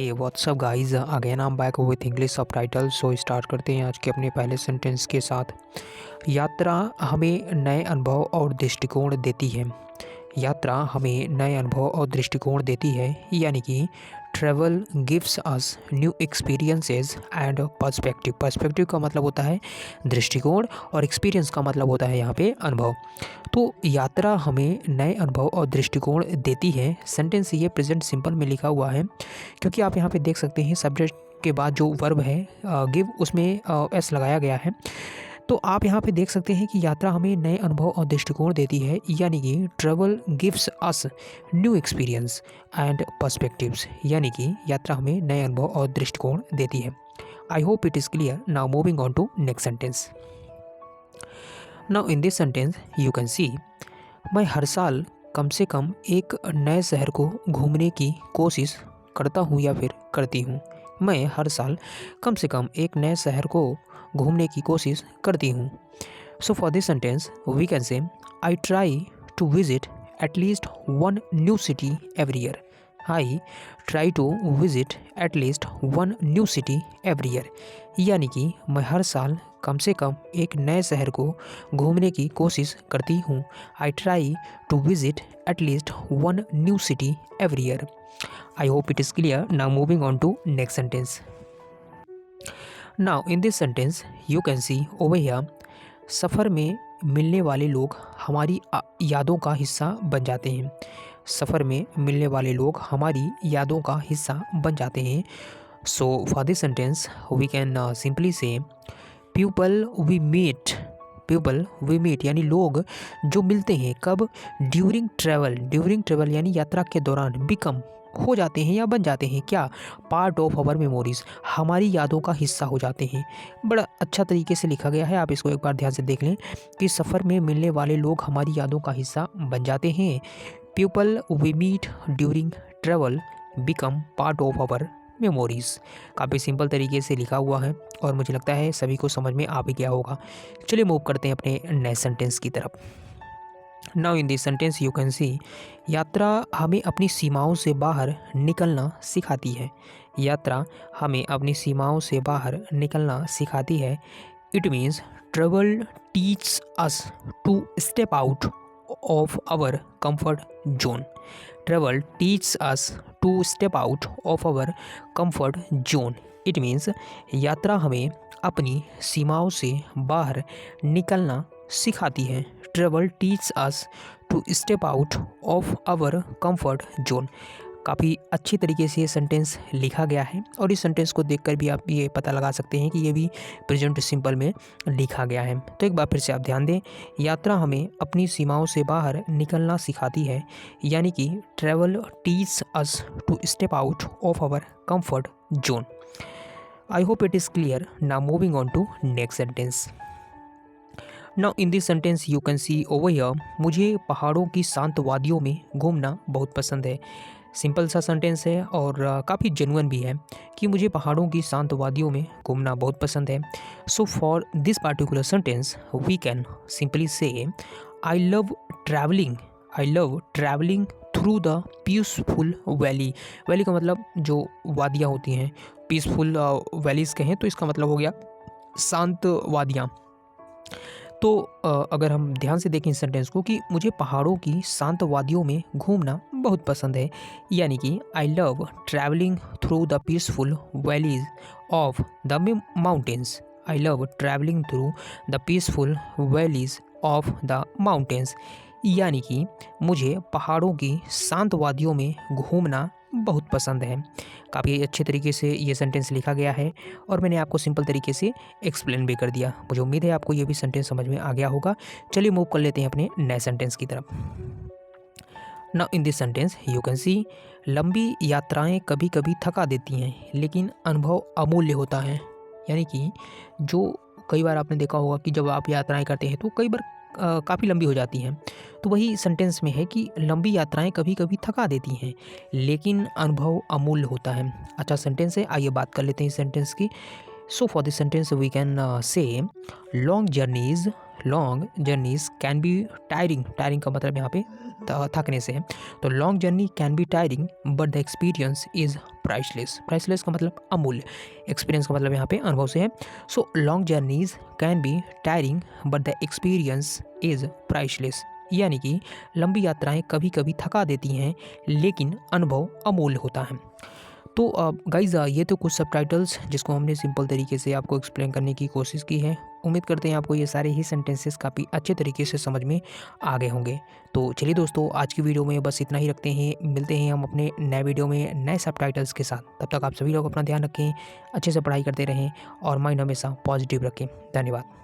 Hey what's up guys, again I am back with English subtitle. So start करते हैं आज के अपने पहले सेंटेंस के साथ। यात्रा हमें नए अनुभव और दृष्टिकोण देती है। यात्रा हमें नए अनुभव और दृष्टिकोण देती है, यानी कि travel gives us new experiences and perspective. Perspective का मतलब होता है दृष्टिकोण और एक्सपीरियंस का मतलब होता है यहाँ पे अनुभव। तो यात्रा हमें नए अनुभव और दृष्टिकोण देती है। सेंटेंस ये प्रेजेंट सिंपल में लिखा हुआ है, क्योंकि आप यहाँ पे देख सकते हैं सब्जेक्ट के बाद जो वर्ब है गिव, उसमें एस लगाया गया है। तो आप यहाँ पे देख सकते हैं कि यात्रा हमें नए अनुभव और दृष्टिकोण देती है, यानी कि travel gives us new experience and perspectives, यानी कि यात्रा हमें नए अनुभव और दृष्टिकोण देती है। I hope it is clear. Now moving on to next sentence. Now in this sentence you can see, मैं हर साल कम से कम एक नए शहर को घूमने की कोशिश करता हूँ या फिर करती हूँ। मैं हर साल कम से कम एक नए शहर को घूमने की कोशिश करती हूँ। So for this sentence we can say, I try to visit at least one new city every year. I try to visit at least one new city every year, यानी कि मैं हर साल कम से कम एक नए शहर को घूमने की कोशिश करती हूँ। I try to visit at least one new city every year. I hope it is clear. Now moving on to next sentence. Now in this sentence you can see over here, सफ़र में मिलने वाले लोग हमारी यादों का हिस्सा बन जाते हैं। सफ़र में मिलने वाले लोग हमारी यादों का हिस्सा बन जाते हैं। So for this sentence we can simply say, people we meet यानी लोग जो मिलते हैं कब, ड्यूरिंग ट्रैवल यानी यात्रा के दौरान, बिकम हो जाते हैं या बन जाते हैं क्या, पार्ट ऑफ आवर मेमोरीज हमारी यादों का हिस्सा हो जाते हैं। बड़ा अच्छा तरीके से लिखा गया है, आप इसको एक बार ध्यान से देख लें कि सफ़र में मिलने वाले लोग हमारी यादों का हिस्सा बन जाते हैं। People we meet during travel become part of our memories. काफ़ी सिंपल तरीके से लिखा हुआ है और मुझे लगता है सभी को समझ में आ भी गया होगा। चलिए मूव करते हैं अपने नेक्स्ट सेंटेंस की तरफ। Now in this sentence you can सी, यात्रा हमें अपनी सीमाओं से बाहर निकलना सिखाती है। यात्रा हमें अपनी सीमाओं से बाहर निकलना सिखाती है। It means travel teach us to step out of our comfort zone. Travel teach us to step out of our comfort zone. It means यात्रा हमें अपनी सीमाओं से बाहर निकलना सिखाती है। Travel teach us to step out of our comfort zone. काफ़ी अच्छी तरीके से ये सेंटेंस लिखा गया है और इस सेंटेंस को देखकर भी आप ये पता लगा सकते हैं कि ये भी प्रेजेंट सिंपल में लिखा गया है। तो एक बार फिर से आप ध्यान दें, यात्रा हमें अपनी सीमाओं से बाहर निकलना सिखाती है, यानी कि travel teach us to step out of our comfort zone. I hope it is clear. Now moving on to next sentence. Now in this sentence you can see over here, मुझे पहाड़ों की शांत वादियों में घूमना बहुत पसंद है। सिंपल सा सेंटेंस है और काफ़ी जेन्युइन भी है कि मुझे पहाड़ों की शांत वादियों में घूमना बहुत पसंद है। So for this particular sentence we can simply say, I love travelling through the peaceful valley. Valley का मतलब जो वादियाँ होती हैं, पीसफुल वैलीज़ कहें तो इसका मतलब हो गया शांत वादियाँ। तो अगर हम ध्यान से देखें इस सेंटेंस को कि मुझे पहाड़ों की शांत वादियों में घूमना बहुत पसंद है, यानी कि आई love travelling through the peaceful valleys of the mountains. I love travelling through the peaceful valleys of the mountains, यानी कि मुझे पहाड़ों की शांत वादियों में घूमना बहुत पसंद है। काफ़ी अच्छे तरीके से ये सेंटेंस लिखा गया है और मैंने आपको सिंपल तरीके से एक्सप्लेन भी कर दिया। मुझे उम्मीद है आपको ये भी सेंटेंस समझ में आ गया होगा। चलिए मूव कर लेते हैं अपने नए सेंटेंस की तरफ। Now in this sentence you can सी, लंबी यात्राएं कभी कभी थका देती हैं, लेकिन अनुभव अमूल्य होता है। यानी कि जो कई बार आपने देखा होगा कि जब आप यात्राएं करते हैं तो कई बार काफ़ी लंबी हो जाती हैं, तो वही सेंटेंस में है कि लंबी यात्राएं कभी कभी थका देती हैं, लेकिन अनुभव अमूल्य होता है। अच्छा सेंटेंस है, आइए बात कर लेते हैं इस सेंटेंस की। So for this sentence we can say, long journeys can be tiring. Tiring का मतलब यहाँ पे थकने से है। तो long journey can be tiring but the experience is priceless. Priceless का मतलब अमूल्य, एक्सपीरियंस का मतलब यहाँ पे अनुभव से है। So long journeys can be tiring but the experience is priceless, यानी कि लंबी यात्राएं कभी कभी थका देती हैं लेकिन अनुभव अमूल्य होता है। तो गाइज़ ये तो कुछ सबटाइटल्स जिसको हमने सिंपल तरीके से आपको एक्सप्लेन करने की कोशिश की है। उम्मीद करते हैं आपको ये सारे ही सेंटेंसेस काफ़ी अच्छे तरीके से समझ में आ गए होंगे। तो चलिए दोस्तों, आज की वीडियो में बस इतना ही रखते हैं। मिलते हैं हम अपने नए वीडियो में नए सबटाइटल्स के साथ। तब तक आप सभी लोग अपना ध्यान रखें, अच्छे से पढ़ाई करते रहें और माइंड हमेशा पॉजिटिव रखें। धन्यवाद।